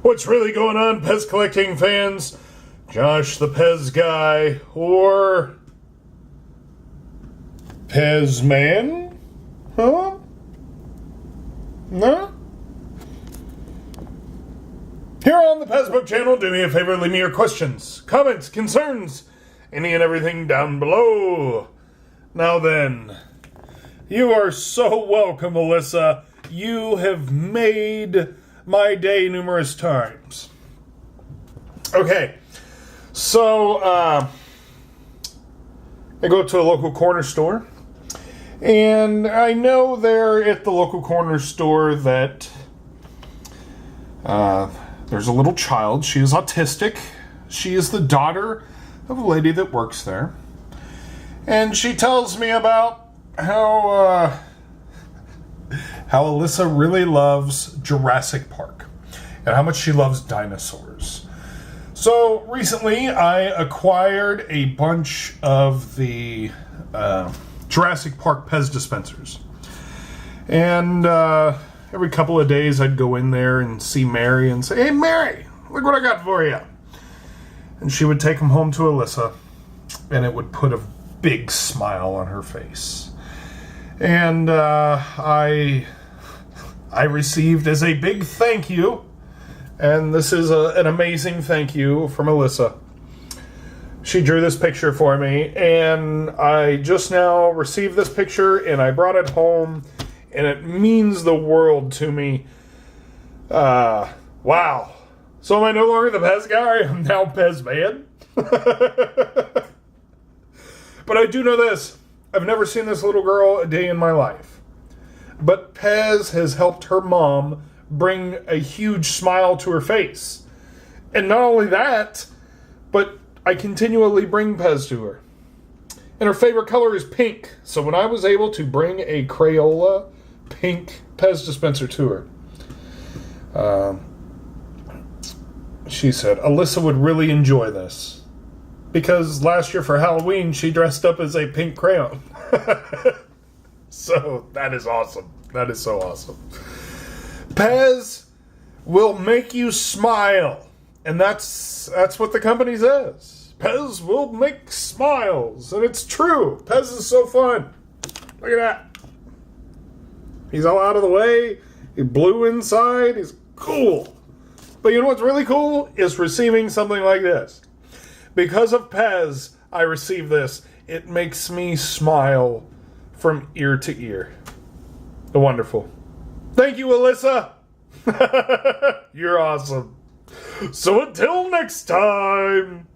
What's really going on, Pez collecting fans? Josh the Pez guy, or Pez man? Huh? No? Here on the Pez Book channel, do me a favor, leave me your questions, comments, concerns, any and everything down below. Now then, you are so welcome, Alyssa. You have made my day numerous times. Okay, so I go to a local corner store, and I know there at the local corner store that there's a little child. She is autistic. She is the daughter of a lady that works there, and she tells me about how Alyssa really loves Jurassic Park and how much she loves dinosaurs. So recently I acquired a bunch of the Jurassic Park Pez dispensers. And every couple of days I'd go in there and see Mary and say, "Hey Mary, look what I got for you." And she would take them home to Alyssa, and it would put a big smile on her face. And I received as a big thank you, and this is an amazing thank you from Alyssa. She drew this picture for me, and I just now received this picture, and I brought it home, and it means the world to me. Wow. So am I no longer the Pez guy? I'm now Pez man? But I do know this. I've never seen this little girl a day in my life. But Pez has helped her mom bring a huge smile to her face. And not only that, but I continually bring Pez to her. And her favorite color is pink. So when I was able to bring a Crayola pink Pez dispenser to her, she said, "Alyssa would really enjoy this." Because last year for Halloween, she dressed up as a pink crayon. So, that is awesome. That is so awesome. Pez will make you smile. And that's what the company says. Pez will make smiles. And it's true. Pez is so fun. Look at that. He's all out of the way. He's blue inside. He's cool. But you know what's really cool? Is receiving something like this. Because of Pez, I receive this. It makes me smile from ear to ear. Wonderful. Thank you, Alyssa. You're awesome. So until next time.